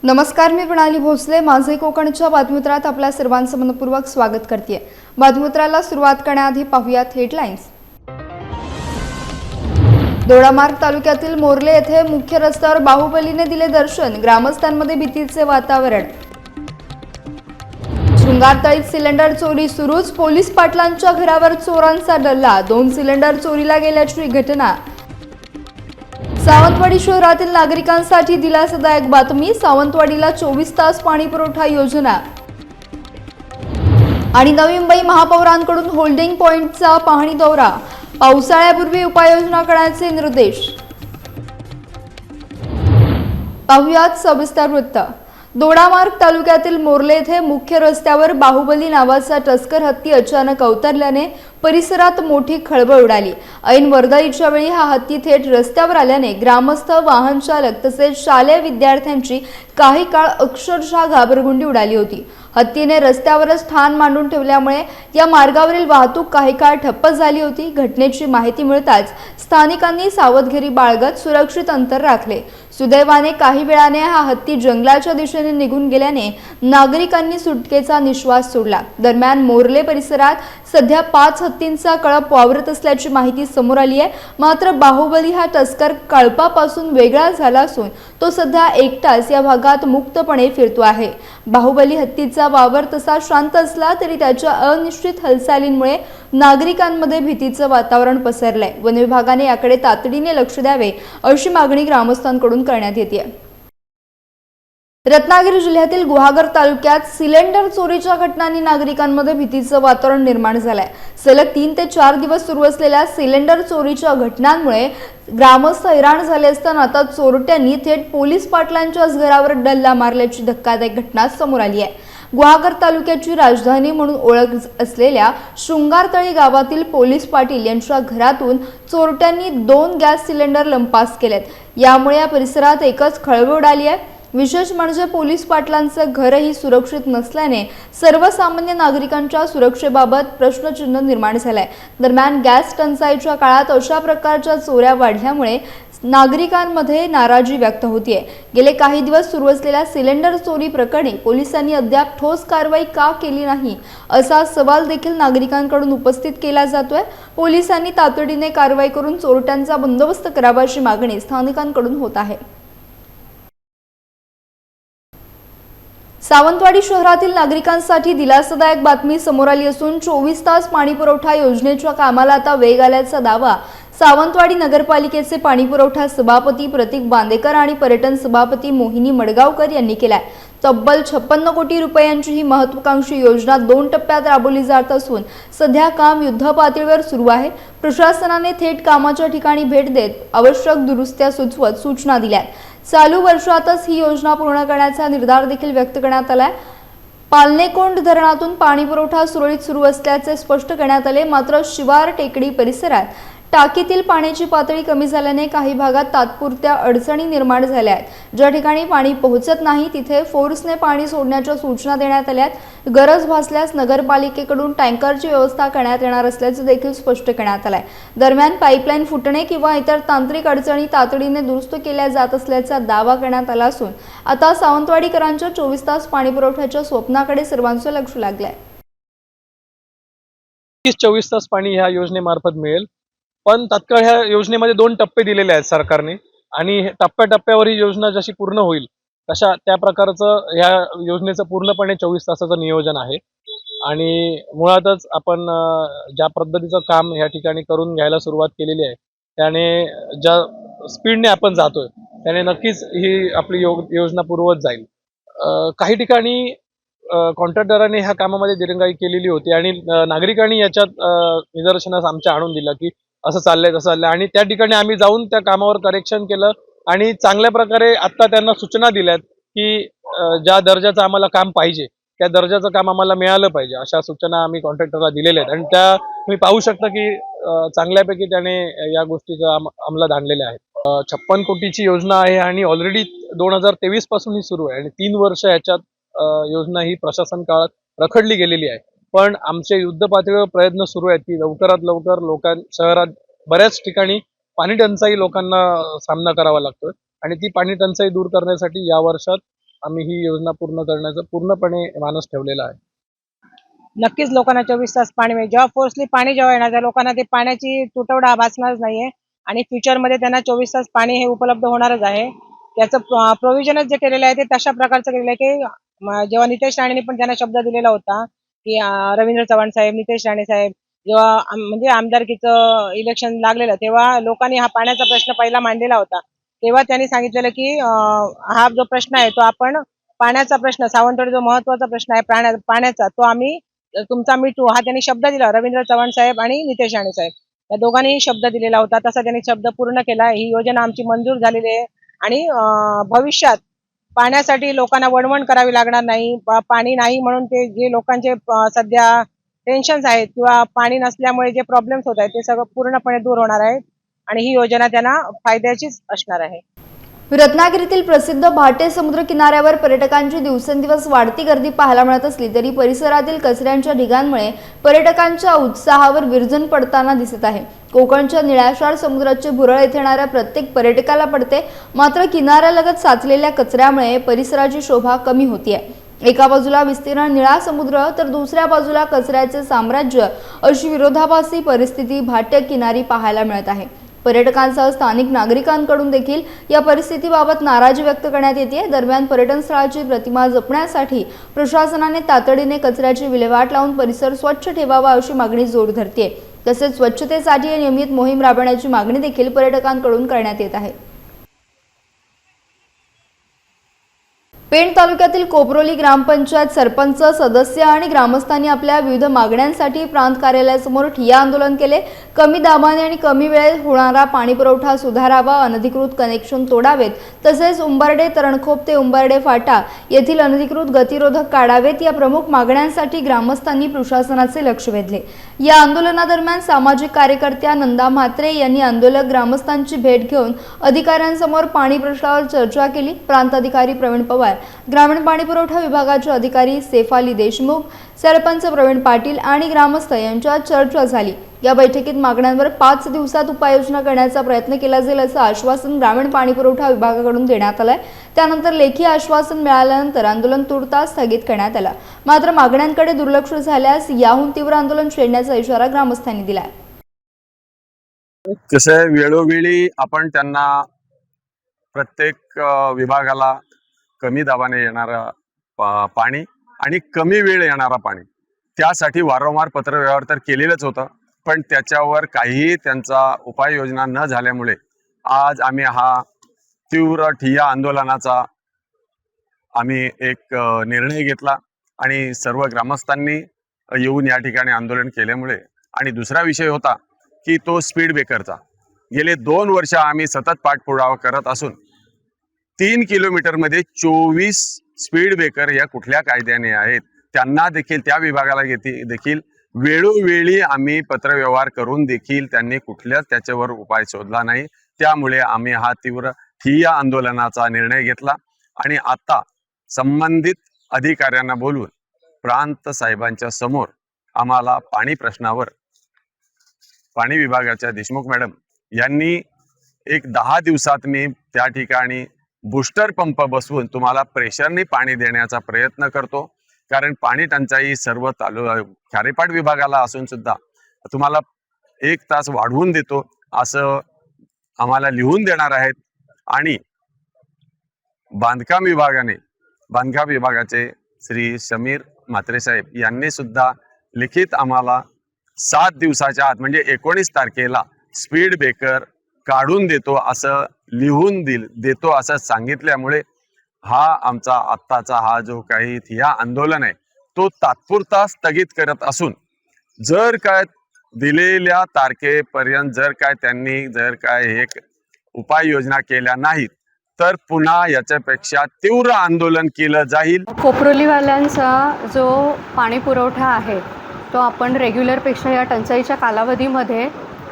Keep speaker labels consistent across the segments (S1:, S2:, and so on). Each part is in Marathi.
S1: नमस्कार, मी प्रणाली भोसले. माझे कोकणच्या बातमीपत्रात आपल्या सर्वांचं मनपूर्वक स्वागत करते. बातमीपत्राला सुरुवात करण्याआधी पाहूयात हेडलाईन्स. दोडामार्ग तालुक्यातील मोर्ले येथे मुख्य रस्त्यावर बाहुबलीने दिले दर्शन, ग्रामस्थांमध्ये भीतीचे वातावरण. शृंगारतळीत सिलेंडर चोरी सुरूच, पोलीस पाटलांच्या घरावर चोरांचा डल्ला, 2 सिलेंडर चोरीला गेल्याची घटना. सावंतवाडी शहरातील नागरिकांसाठी दिलासादायक बातमी, सावंतवाडीला 24 तास पाणी पुरवठा योजना. आणि नवी मुंबई महापौरांकडून होल्डिंग पॉइंटचा पाहणी दौरा, पावसाळ्यापूर्वी उपाययोजना करण्याचे निर्देश. पाहुयात सविस्तर वृत्त. दोडामार्ग तालुक्यातील मोर्ले येथे मुख्य रस्त्यावर बाहुबली नावाचा टस्कर हत्ती अचानक अवतरल्याने परिसरात मोठी खळबळ उडाली. ऐन वर्दळीच्या वेळी हा हत्ती थेट रस्त्यावर आल्याने ग्रामस्थ, वाहन चालक तसेच शालेय विद्यार्थ्यांची काही काळ अक्षरशः घाबरगुंडी उडाली होती. हत्तीने रस्त्यावरच ठाण मांडून ठेवल्यामुळे या मार्गावरील वाहतूक काही काळ ठप्प झाली होती. घटनेची माहिती मिळताच स्थानिकांनी सावधगिरी बाळगत सुरक्षित अंतर राखले. सुदैवाने काही वेळाने हा हत्ती जंगलाच्या दिशेने निघून गेल्याने नागरिकांनी सुटकेचा निश्वास सोडला. दरम्यान मोर्ले परिसरात सध्या 5 हत्तींचा कळप वावरत असल्याची माहिती समोर आली आहे. मात्र बाहुबली हा टस्कर कळपापासून वेगळा झाला असून तो सध्या एकटाच या भागात मुक्तपणे फिरतो आहे. बाहुबली हत्तीचा वावर तसा शांत असला तरी त्याच्या अनिश्चित हालचालींमुळे नागरिकांमध्ये भीतीचं वातावरण पसरलंय. वन विभागाने याकडे तातडीने लक्ष द्यावे अशी मागणी ग्रामस्थांकडून करण्यात येते. रत्नागिरी जिल्ह्यातील गुहागर तालुक्यात सिलेंडर चोरीच्या घटनांनी नागरिकांमध्ये भीतीचं वातावरण निर्माण झालंय. सलग 3 ते 4 दिवस सुरू असलेल्या सिलेंडर चोरीच्या घटनांमुळे ग्रामस्थ हैराण झाले असताना आता चोरट्यांनी थेट पोलीस पाटलांच्याच घरावर डल्ला मारल्याची धक्कादायक घटना समोर आली आहे. गुहागर तालुक्याची राजधानी म्हणून ओळख असलेल्या शृंगारतळी गावातील पोलीस पाटील यांच्या घरातून चोरट्यांनी 2 गॅस सिलेंडर लंपास केलेत. यामुळे या परिसरात एकच खळबळ उडाली आहे. विशेष म्हणजे पोलीस पाटलांचं घरही सुरक्षित नसल्याने सर्वसामान्य नागरिकांच्या सुरक्षेबाबत प्रश्नचिन्ह निर्माण झालंय. दरम्यान गॅस टंचाईच्या काळात अशा प्रकारच्या चोऱ्या वाढल्यामुळे नागरिकांमध्ये नाराजी व्यक्त होतीये. गेले काही दिवस सुरू असलेल्या सिलेंडर चोरी प्रकरणी पोलिसांनी अद्याप ठोस कारवाई का केली नाही असा सवाल देखील नागरिकांकडून उपस्थित केला जातोय. पोलिसांनी तातडीने कारवाई करून चोरट्यांचा बंदोबस्त करावा अशी मागणी स्थानिकांकडून होत आहे. सावंतवाडी शहरातील नागरिकांसाठी दिलासादायक बातमी समोर आली असून 24 तास पाणी पुरवठा योजनेच्या कामाला आता वेग आल्याचा दावा सावंतवाडी नगरपालिकेचे पाणीपुरवठा सभापती प्रतीक बांदेकर आणि पर्यटन सभापती मोहिनी मडगावकर यांनी केलाय. तब्बल 56 कोटी रुपयांची ही महत्त्वाकांक्षी योजना 2 टप्प्यात राबवली जात असून सध्या काम युद्धपातळीवर सुरू आहे. प्रशासनाने थेट कामाच्या ठिकाणी भेट देत आवश्यक दुरुस्त्या सुचवत सूचना दिल्यात. चालू वर्षातच ही योजना पूर्ण करण्याचा निर्धार देखील व्यक्त करण्यात आलाय. पालनेकोंड धरणातून पाणीपुरवठा सुरळीत सुरू असल्याचे स्पष्ट करण्यात आले. मात्र शिवार टेकडी परिसरात टाकीतील पाण्याची पातळी कमी झाल्याने काही भागात तात्पुरत्या अडचणी निर्माण झाल्या आहेत. ज्या ठिकाणी पाणी पोहोचत नाही तिथे फोर्सने पाणी सोडण्याच्या सूचना देण्यात आल्यात. गरज भासल्यास नगरपालिकेकडून टँकरची व्यवस्था करण्यात येणार असल्याचे देखील स्पष्ट करण्यात आलंय. दरम्यान पाईपलाईन फुटणे किंवा इतर तांत्रिक अडचणी तातडीने दुरुस्त केल्या जात असल्याचा दावा करण्यात आला असून आता सावंतवाडीकरांच्या 24 तास पाणीपुरवठ्याच्या स्वप्नाकडे सर्वांचं लक्ष लागलंय.
S2: 24 तास पाणी ह्या योजनेमार्फत मिळेल. पण तात्काळ ह्या योजनेमध्ये 2 टप्पे दिलेले आहेत सरकारने आणि टप्प्याटप्प्यावर ही योजना जशी पूर्ण होईल तशा त्या प्रकारचं ह्या योजनेचं पूर्णपणे 24 तासाचं नियोजन आहे. आणि मुळातच आपण ज्या पद्धतीचं काम ह्या ठिकाणी करून घ्यायला सुरुवात केलेली आहे त्याने ज्या स्पीडने आपण जातोय त्याने नक्कीच ही आपली योजना पूर्वत जाईल. काही ठिकाणी कॉन्ट्रॅक्टरांनी ह्या कामामध्ये दिरंगाई केलेली होती आणि नागरिकांनी याच्यात निदर्शनास आमच्या आणून दिलं की असं चाललंय तसं चाललंय आणि त्या ठिकाणी आम्ही जाऊन त्या कामावर करेक्शन केलं आणि चांगल्या प्रकारे आता त्यांना सूचना दिल्यात की ज्या दर्जाचं आम्हाला काम पाहिजे त्या दर्जाचं काम आम्हाला मिळालं पाहिजे अशा सूचना आम्ही कॉन्ट्रॅक्टरला दिलेल्या आहेत. आणि त्या तुम्ही पाहू शकता की चांगल्यापैकी त्याने या गोष्टीचं अंमलात आणलेल्या आहेत. 56 कोटीची योजना आहे आणि ऑलरेडी 2023 पासून ही सुरू आहे आणि 3 वर्ष याच्यात योजना ही प्रशासन काळात रखडली गेलेली आहे. पण आमचे युद्ध पातळीवर प्रयत्न सुरू आहेत की लवकरात लवकर शहरात बऱ्याच ठिकाणी पाणी टंचाई लोकांना सामना करावा लागतोय आणि ती पाणी टंचाई दूर करण्यासाठी या वर्षात आम्ही ही योजना पूर्ण करण्याचा पूर्णपणे मानस ठेवलेला आहे.
S3: नक्कीच लोकांना 24 तास पाणी मिळेल. जेव्हा फोर्सली पाणी जेव्हा येणार त्या लोकांना ते पाण्याची तुटवडा भासणारच नाहीये आणि फ्युचरमध्ये त्यांना 24 तास पाणी हे उपलब्ध होणारच आहे. त्याचं प्रोव्हिजनच जे केलेलं आहे ते तशा प्रकारचं केलेलं आहे की जेव्हा नितेश राणेंनी पण त्यांना शब्द दिलेला होता की रवींद्र चव्हाण साहेब, नितेश राणे साहेब जेव्हा म्हणजे आमदारकीचं इलेक्शन लागलेलं तेव्हा लोकांनी हा पाण्याचा प्रश्न पहिला मांडलेला होता. तेव्हा त्यांनी सांगितलेलं की हा जो प्रश्न आहे तो आपण पाण्याचा प्रश्न सावंतवाडी जो महत्वाचा प्रश्न आहे पाण्याचा तो आम्ही तुमचा मिटू हा त्यांनी शब्द दिला. रवींद्र चव्हाण साहेब आणि नितेश राणे साहेब या दोघांनीही शब्द दिलेला होता. तसा त्यांनी शब्द पूर्ण केला. ही योजना आमची मंजूर झालेली आहे आणि भविष्यात पाण्यासाठी लोकांना वणवण करावी लागणार नाही. पाणी नाही म्हणून ते जे लोकांचे सध्या टेन्शन्स आहेत किंवा पाणी नसल्यामुळे जे प्रॉब्लेम्स होत आहेत ते सगळं पूर्णपणे दूर होणार आहेत आणि ही योजना त्यांना फायद्याचीच असणार आहे.
S1: रत्नागिरीतील प्रसिद्ध भाटे समुद्र किनाऱ्यावर पर्यटकांची दिवसेंदिवस वाढती गर्दी पाहायला मिळत असली तरी परिसरातील कचऱ्यांच्या ढिगांमुळे पर्यटकांच्या उत्साहावर विरजण पडताना दिसत आहे. कोकणच्या निळाशार समुद्राचे भुरळ येथे येणाऱ्या प्रत्येक पर्यटकाला पडते. मात्र किनाऱ्यालगत साचलेल्या कचऱ्यामुळे परिसराची शोभा कमी होतीये. एका बाजूला विस्तीर्ण निळा समुद्र तर दुसऱ्या बाजूला कचऱ्याचे साम्राज्य अशी विरोधाभासी परिस्थिती भाट्य किनारी पाहायला मिळत आहे. पर्यटकांसह स्थानिक नागरिकांकडून देखील या परिस्थितीबाबत नाराजी व्यक्त करण्यात येते. दरम्यान पर्यटन स्थळाची प्रतिमा जपण्यासाठी प्रशासनाने तातडीने कचऱ्याची विल्हेवाट लावून परिसर स्वच्छ ठेवावा अशी मागणी जोर धरते. तसेच स्वच्छतेसाठी नियमित मोहीम राबवण्याची मागणी देखील पर्यटकांकडून करण्यात येत आहे. पेण तालुक्यातील कोपरोली ग्रामपंचायत सरपंच सदस्य आणि ग्रामस्थांनी आपल्या विविध मागण्यांसाठी प्रांत कार्यालयासमोर ठिय्या आंदोलन केले. कमी दाबाने आणि कमी वेळेत होणारा पाणी पुरवठा सुधारावा, अनधिकृत कनेक्शन तोडावेत, तसेच उंबर्डे तरणखोप ते उंबर्डे फाटा येथील अनधिकृत गतिरोधक काढावेत या प्रमुख मागण्यांसाठी ग्रामस्थांनी प्रशासनाचे लक्ष वेधले. या आंदोलनादरम्यान सामाजिक कार्यकर्त्या नंदा म्हात्रे यांनी आंदोलक ग्रामस्थांची भेट घेऊन अधिकाऱ्यांसमोर पाणी प्रश्नावर चर्चा केली. प्रांत अधिकारी प्रवीण पवार, ग्रामीण पाणी पुरवठा विभागाचे अधिकारी सेफाली देशमुख, सरपंच प्रवीण पाटील आणि ग्रामस्थ यांच्यात चर्चा झाली. या बैठकीत मागण्यांवर 5 दिवसात उपाययोजना करण्याचा प्रयत्न केला जाईल असं आश्वासन ग्रामीण पाणी पुरवठा विभागाकडून देण्यात आलंय. त्यानंतर लेखी आश्वासन मिळाल्यानंतर आंदोलन तुर्तास स्थगित करण्यात आलं. मात्र मागण्यांकडे दुर्लक्ष झाल्यास याहून तीव्र आंदोलन छेडण्याचा इशारा ग्रामस्थांनी दिलाय.
S4: कसं वेळोवेळी आपण त्यांना प्रत्येक विभागाला कमी दाबाने येणारा पाणी आणि कमी वेळ येणारा पाणी त्यासाठी वारंवार पत्रव्यवहार तर केलेलंच होतं, पण त्याच्यावर काहीही त्यांचा उपाययोजना न झाल्यामुळे आज आम्ही हा तीव्र ठिय्या आंदोलनाचा आम्ही एक निर्णय घेतला आणि सर्व ग्रामस्थांनी येऊन या ठिकाणी आंदोलन केल्यामुळे. आणि दुसरा विषय होता की तो स्पीड ब्रेकरचा. गेले 2 वर्ष आम्ही सतत पाठपुरावा करत असून 3 किलोमीटरमध्ये 24 स्पीड ब्रेकर या कुठल्या कायद्याने आहेत त्यांना देखील, त्या विभागाला देखील वेळोवेळी आम्ही पत्रव्यवहार करून देखील त्यांनी कुठल्याच त्याच्यावर उपाय शोधला नाही. त्यामुळे आम्ही हा तीव्र ठिय्या आंदोलनाचा निर्णय घेतला आणि आता संबंधित अधिकाऱ्यांना बोलून प्रांत साहेबांच्या समोर आम्हाला पाणी प्रश्नावर पाणी विभागाच्या देशमुख मॅडम यांनी एक 10 दिवसात मी त्या ठिकाणी बूस्टर पंप बसवून तुम्हाला प्रेशरने पाणी देण्याचा प्रयत्न करतो. कारण पाणी टंचाई सर्व खारेपाट विभागाला असून सुद्धा तुम्हाला 1 तास वाढवून देतो असं आम्हाला लिहून देणार आहेत. आणि बांधकाम विभागाचे श्री समीर म्हात्रे साहेब यांनी सुद्धा लिखित आम्हाला 7 दिवसाच्या आत म्हणजे 19 तारखेला स्पीड ब्रेकर काढून देतो असं लिहून देतो असं सांगितल्यामुळे हा आमचा आत्ताचा हा जो काही ठिय्या आंदोलन आहे तो तात्पुरता स्थगित करत असून जर काय दिलेल्या तारखेपर्यंत त्यांनी हे उपाययोजना केल्या नाहीत तर पुन्हा याच्यापेक्षा तीव्र आंदोलन केलं जाईल.
S5: कोपरोलीवाल्यांचा जो पाणी पुरवठा आहे तो आपण रेग्युलरपेक्षा या टंचाईच्या कालावधीमध्ये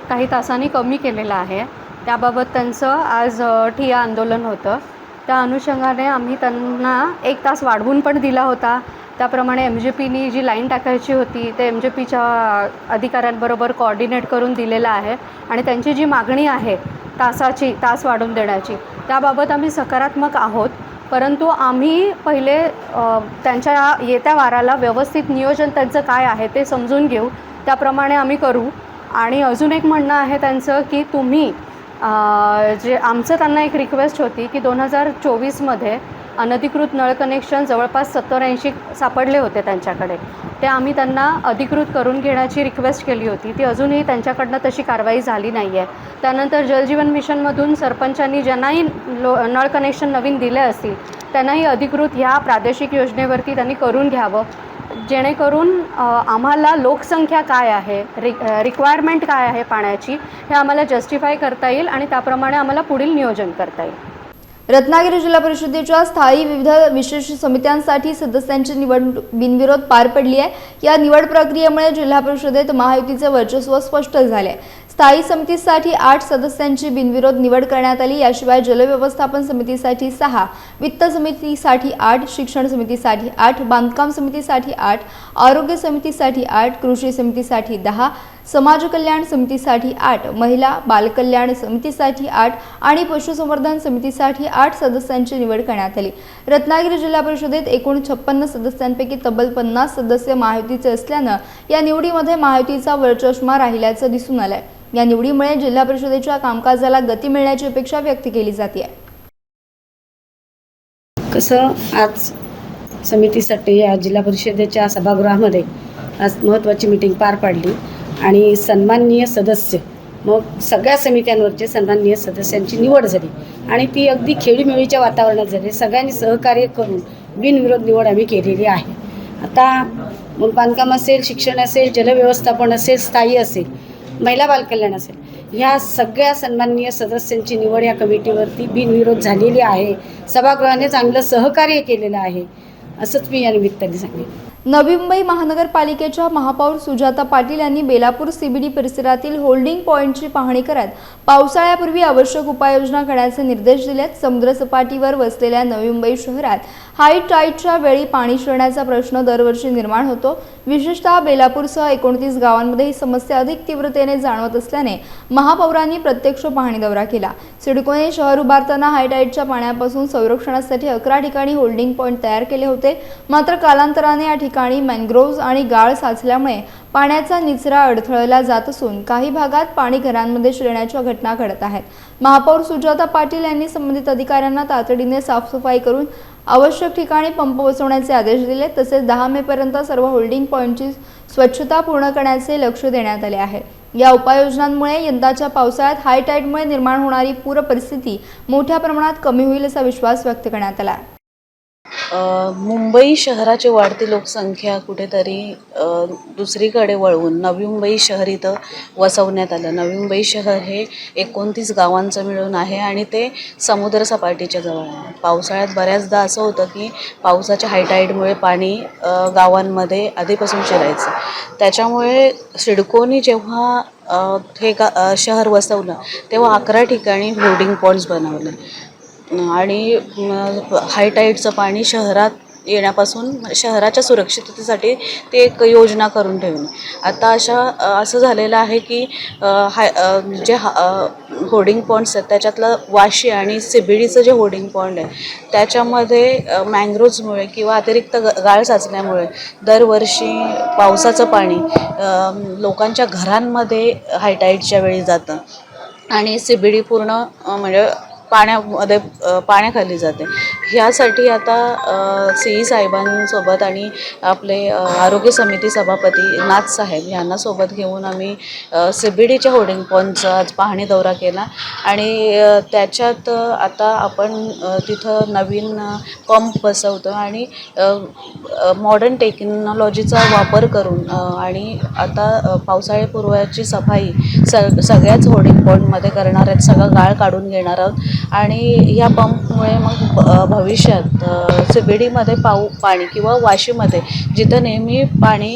S5: काही तासांनी कमी केलेला आहे. त्याबाबत त्यांचं आज ठिय्या आंदोलन होतं. त्या अनुषंगाने आम्ही त्यांना 1 तास वाढवून पण दिला होता. त्याप्रमाणे MJPनी जी लाईन टाकायची होती ते MJPच्या अधिकाऱ्यांबरोबर कोऑर्डिनेट करून दिलेलं आहे आणि त्यांची जी मागणी आहे तास वाढवून देण्याची त्याबाबत आम्ही सकारात्मक आहोत. परंतु आम्ही पहिले त्यांच्या येत्या वाराला व्यवस्थित नियोजन त्यांचं काय आहे ते समजून घेऊ, त्याप्रमाणे आम्ही करू. आणि अजून एक म्हणणं आहे त्यांचं की तुम्ही जे आमचं त्यांना एक रिक्वेस्ट होती की 2024मध्ये अनधिकृत नळ कनेक्शन जवळपास 70-80 सापडले होते त्यांच्याकडे. ते आम्ही त्यांना अधिकृत करून घेण्याची रिक्वेस्ट केली होती. ती अजूनही त्यांच्याकडनं तशी कारवाई झाली नाही आहे. त्यानंतर जलजीवन मिशनमधून सरपंचांनी ज्यांनाही नळ कनेक्शन नवीन दिले असतील त्यांनाही अधिकृत ह्या प्रादेशिक योजनेवरती त्यांनी करून घ्यावं, जेणेकरून आम्हाला लोकसंख्या काय आहे, रिक्वायरमेंट काय आहे पाण्याची, हे आम्हाला जस्टिफाय करता येईल आणि त्याप्रमाणे आम्हाला पुढील नियोजन करता येईल.
S1: रत्नागिरी जिल्हा परिषदेच्या स्थायी विविध विशेष समित्यांसाठी सदस्यांची निवड बिनविरोध पार पडली आहे. या निवड प्रक्रियेमुळे जिल्हा परिषदेत महायुतीचे वर्चस्व स्पष्ट झाले आहे. स्थायी समितीसाठी 8 सदस्यांची बिनविरोध निवड करण्यात आली. याशिवाय जलव्यवस्थापन समितीसाठी 6, वित्त समितीसाठी 8, शिक्षण समितीसाठी 8, बांधकाम समितीसाठी 8, आरोग्य समितीसाठी 8, कृषी समितीसाठी 10, समाज कल्याण समितीसाठी 8, महिला बालकल्याण समितीसाठी 8 आणि पशुसंवर्धन समितीसाठी 8 सदस्यांची निवड करण्यात आली. रत्नागिरी जिल्हा परिषदेत एकूण 56 सदस्यांपैकी तब्बल 50 सदस्य महायुतीचे असल्यानं या निवडीमध्ये महायुतीचा वरचष्मा राहिल्याचं दिसून आलंय. या निवडीमुळे जिल्हा परिषदेच्या कामकाजाला गती मिळण्याची अपेक्षा व्यक्त केली जाते.
S6: कसं आज समितीसाठी या जिल्हा परिषदेच्या सभागृहामध्ये आज महत्त्वाची मीटिंग पार पाडली आणि सन्माननीय सदस्य, मग सगळ्या समित्यांवरचे सन्माननीय सदस्यांची निवड झाली आणि ती अगदी खेळीमेळीच्या वातावरणात झाली. सगळ्यांनी सहकार्य करून बिनविरोध निवड आम्ही केलेली आहे. आता मग बांधकाम असेल, शिक्षण असेल, जलव्यवस्थापन असेल, स्थायी असेल, महिला बालकल्याण असेल, ह्या सगळ्या सन्माननीय सदस्यांची निवड या कमिटीवरती बिनविरोध झालेली आहे. सभागृहाने चांगलं सहकार्य केलेलं आहे असंच मी या निमित्ताने सांगेन.
S1: नवी मुंबई महानगरपालिकेच्या महापौर सुजाता पाटील यांनी बेलापूर CBD परिसरातील होल्डिंग पॉईंटची पाहणी करत पावसाळ्यापूर्वी आवश्यक उपाययोजना करण्याचे निर्देश दिलेत. समुद्रसपाटीवर वसलेल्या नवी मुंबई शहरात हाय टाईडच्या वेळी पाणी शिरण्याचा प्रश्न दरवर्षी निर्माण होतो. विशेषतः बेलापूरसह 29 गावांमध्ये ही समस्या अधिक तीव्रतेने जाणवत असल्याने महापौरांनी प्रत्यक्ष पाहणी दौरा केला. सिडकोने शहर उभारताना हाय टाईडच्या पाण्यापासून संरक्षणासाठी 11 ठिकाणी होल्डिंग पॉईंट तयार केले होते. मात्र कालांतराने या ठिकाणी मॅनग्रोव्ज आणि गाळ साचल्यामुळे पाण्याचा निचरा अडथळला जात असून काही भागात पाणी घरांमध्ये शिरण्याच्या घटना घडत आहेत. महापौर सुजाता पाटील यांनी संबंधित अधिकाऱ्यांना तातडीने साफसफाई करून आवश्यक ठिकाणी पंप बसवण्याचे आदेश दिले. तसेच 10 मेपर्यंत सर्व होल्डिंग पॉईंटची स्वच्छता पूर्ण करण्याचे लक्ष देण्यात आले आहे. या उपाययोजनांमुळे यंदाच्या पावसाळ्यात हाय टाईडमुळे निर्माण होणारी पूर परिस्थिती मोठ्या प्रमाणात कमी होईल असा विश्वास व्यक्त करण्यात आला.
S7: मुंबई शहराची वाढती लोकसंख्या कुठेतरी दुसरीकडे वळवून नवी मुंबई शहर इथं वसवण्यात आलं. नवी मुंबई शहर हे 29 गावांचं मिळून आहे आणि ते समुद्रसपाटीच्या जवळ आहे. पावसाळ्यात बऱ्याचदा असं होतं की पावसाच्या हायटाईडमुळे पाणी गावांमध्ये आधीपासून शिरायचं. त्याच्यामुळे सिडकोनी जेव्हा हे शहर वसवलं तेव्हा 11 ठिकाणी होल्डिंग पॉईंट्स बनवले आणि हाय टाईडचं पाणी शहरात येण्यापासून शहराच्या सुरक्षिततेसाठी ते एक योजना करून ठेवली. आता असं झालेलं आहे की जे होर्डिंग पॉईंट्स आहेत त्याच्यातलं वाशी आणि CBDचं जे होर्डिंग पॉईंट आहे त्याच्यामध्ये मॅंग्रोव्जमुळे किंवा अतिरिक्त गाळ साचल्यामुळे दरवर्षी पावसाचं पाणी लोकांच्या घरांमध्ये हाय टाईडच्या वेळी जातं आणि CBD पूर्ण म्हणजे पाण्याखाली जाते. ह्यासाठी आता CE साहेबांसोबत आणि आपले आरोग्य समिती सभापती नाथ साहेब यांना सोबत घेऊन आम्ही CBDच्या होर्डिंग पॉईंटचा आज पाहणी दौरा केला आणि त्याच्यात आता आपण तिथं नवीन पंप बसवतो आणि मॉडर्न टेक्नॉलॉजीचा वापर करून आणि आता पावसाळ्यापूर्वाची सफाई सगळ्याच होर्डिंग पॉईंटमध्ये करणार आहेत. सगळं गाळ काढून घेणार आहोत आणि या पंपमुळे मग भविष्यात CBDमध्ये पाणी किंवा वाशीमध्ये जिथं नेहमी पाणी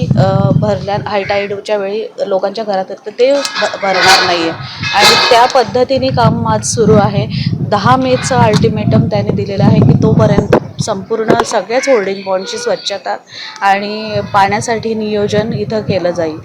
S7: हायटाईडच्या वेळी लोकांच्या घरात येतं ते भरणार नाही आहे आणि त्या पद्धतीने काम आज सुरू आहे. 10 मेचं अल्टिमेटम त्याने दिलेलं आहे की तोपर्यंत संपूर्ण सगळ्याच होल्डिंग पॉईंटची स्वच्छता आणि पाण्यासाठी नियोजन इथं केलं जाईल.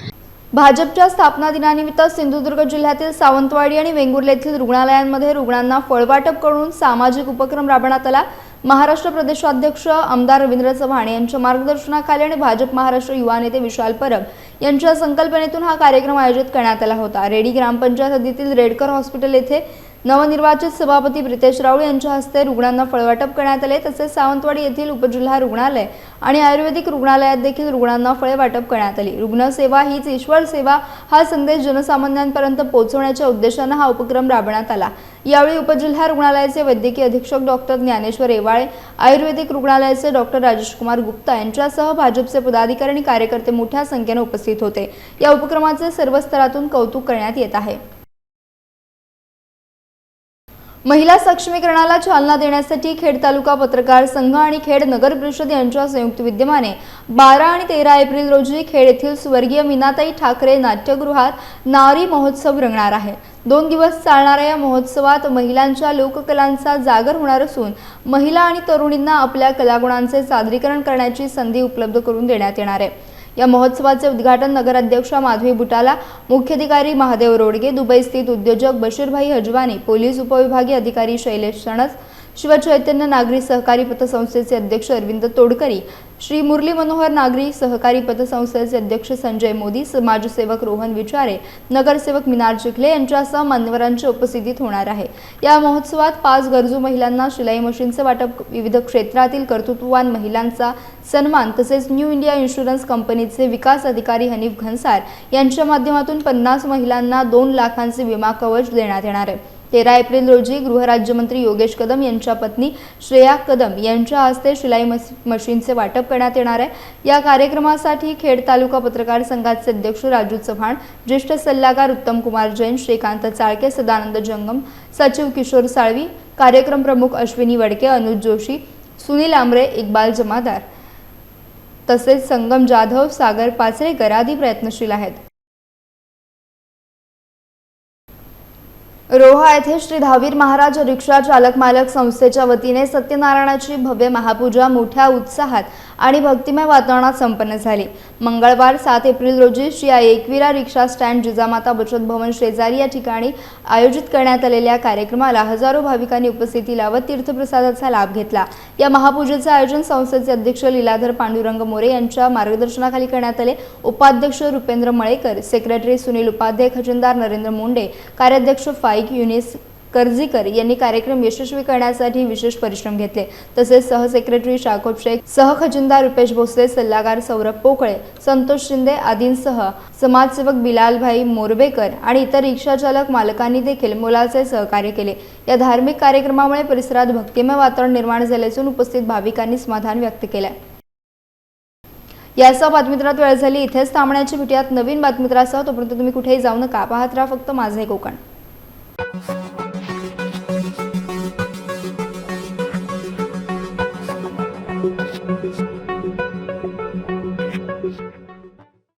S1: भाजपच्या स्थापना दिनानिमित्त सिंधुदुर्ग जिल्ह्यातील सावंतवाडी आणि वेंगुर्ले येथील रुग्णालयांमध्ये रुग्णांना फळवाटप करून सामाजिक उपक्रम राबवण्यात आला. महाराष्ट्र प्रदेशाध्यक्ष आमदार रवींद्र चव्हाण यांच्या मार्गदर्शनाखाली आणि भाजप महाराष्ट्र युवा नेते विशाल परब यांच्या संकल्पनेतून हा कार्यक्रम आयोजित करण्यात आला होता। रेडी ग्रामपंचायत हद्दीतील रेडकर हॉस्पिटल येथे नवनिर्वाचित सभापती प्रितेश राऊळ यांच्या हस्ते रुग्णांना फळवाटप करण्यात आले। तसेच सावंतवाडी येथील उपजिल्हा रुग्णालय आणि आयुर्वेदिक रुग्णालयात देखील रुग्णांना फळे वाटप करण्यात आली। रुग्णसेवा हीच ईश्वर सेवा हा संदेश जनसामान्यांपर्यंत पोहोचवण्याच्या उद्देशाने हा उपक्रम राबवण्यात आला। यावेळी उपजिल्हा रुग्णालयाचे वैद्यकीय अधीक्षक डॉक्टर ज्ञानेश्वर एवाळे, आयुर्वेदिक रुग्णालयाचे डॉक्टर राजेश कुमार गुप्ता यांच्यासह भाजपचे पदाधिकारी आणि कार्यकर्ते मोठ्या संख्येने उपस्थित होते। या उपक्रमाचे सर्व स्तरातून कौतुक करण्यात येत आहे। महिला सक्षमीकरणाला चालना देण्यासाठी खेड तालुका पत्रकार संघ आणि खेड नगर परिषद यांच्या संयुक्त विद्यमाने 12 आणि 13 एप्रिल रोजी खेड येथील स्वर्गीय मीनाताई ठाकरे नाट्यगृहात नारी महोत्सव रंगणार आहे। 2 दिवस चालणाऱ्या या महोत्सवात महिलांच्या लोककलांचा जागर होणार असून महिला आणि तरुणींना आपल्या कलागुणांचे सादरीकरण करण्याची संधी उपलब्ध करून देण्यात येणार आहे। या महोत्सवाचे उद्घाटन नगराध्यक्षा माधवी बुटाला, मुख्याधिकारी महादेव रोडगे, दुबई स्थित उद्योजक बशीरभाई हजवानी, पोलीस उपविभागीय अधिकारी शैलेश सणस, शिवचैतन्य नागरी सहकारी पतसंस्थेचे अध्यक्ष अरविंद तोडकरी, श्री मुरली मनोहर नागरी सहकारी पतसंस्थेचे अध्यक्ष संजय मोदी, समाजसेवक रोहन विचारे, नगरसेवक मिनार चिखले यांच्यासह मान्यवरांच्या उपस्थितीत होणार आहे। या महोत्सवात 5 गरजू महिलांना शिलाई मशीनचे वाटप, विविध क्षेत्रातील कर्तृत्ववान महिलांचा सन्मान तसेच न्यू इंडिया इन्शुरन्स कंपनीचे विकास अधिकारी हनीफ घनसार यांच्या माध्यमातून 50 महिलांना 2 लाखांचे विमा कवच देण्यात येणार आहे। 13 एप्रिल रोजी गृहराज्यमंत्री योगेश कदम यांच्या पत्नी श्रेया कदम यांच्या हस्ते शिलाई मशीनचे वाटप करण्यात येणार आहे। या कार्यक्रमासाठी खेड तालुका पत्रकार संघाचे अध्यक्ष राजू चव्हाण, ज्येष्ठ सल्लागार उत्तम कुमार जैन, श्रीकांत चाळके, सदानंद जंगम, सचिव किशोर साळवी, कार्यक्रम प्रमुख अश्विनी वडके, अनुज जोशी, सुनील आमरे, इक्बाल जमादार तसेच संगम जाधव, सागर पाचरेकर आदी प्रयत्नशील आहेत। रोहा येथे श्री धावीर महाराज रिक्षा चालक मालक संस्थेच्या वतीने सत्यनारायणाची भव्य महापूजा मोठ्या उत्साहात आणि भक्तिमय वातावरणात संपन्न झाली। मंगळवार 7 एप्रिल रोजी श्री एकविरा रिक्षा स्टँड जिजामाता बचत भवन शेजारी या ठिकाणी आयोजित करण्यात आलेल्या कार्यक्रमाला हजारो भाविकांनी उपस्थिती लावत तीर्थप्रसादाचा लाभ घेतला। या महापूजेचे आयोजन संस्थेचे अध्यक्ष लीलाधर पांडुरंग मोरे यांच्या मार्गदर्शनाखाली करण्यात आले। उपाध्यक्ष रुपेंद्र मळेकर, सेक्रेटरी सुनील उपाध्याय, खजिनदार नरेंद्र मुंडे, कार्याध्यक्ष फाईक युनिस कर्जीकर यांनी कार्यक्रम यशस्वी करण्यासाठी विशेष परिश्रम घेतले। तसेच सहसेक्रेटरी शाकोब शेख, सहखजिनदार रुपेश भोसले, सल्लागार सौरभ पोकळे, संतोष शिंदे आदींसह समाजसेवक बिलालभाई मोरबेकर आणि इतर रिक्षा चालक मालकांनी देखील मोलाचे सहकार्य केले। या धार्मिक कार्यक्रमामुळे परिसरात भक्तिमय वातावरण निर्माण झाले असून उपस्थित भाविकांनी समाधान व्यक्त केले। यासह बातमीपत्रात वेळ झाली। इथेच थांबण्याची भेटूयात नवीन बातमीपत्रासह। तोपर्यंत तुम्ही कुठेही जाऊ नका, पाहत राहा फक्त माझे कोकण।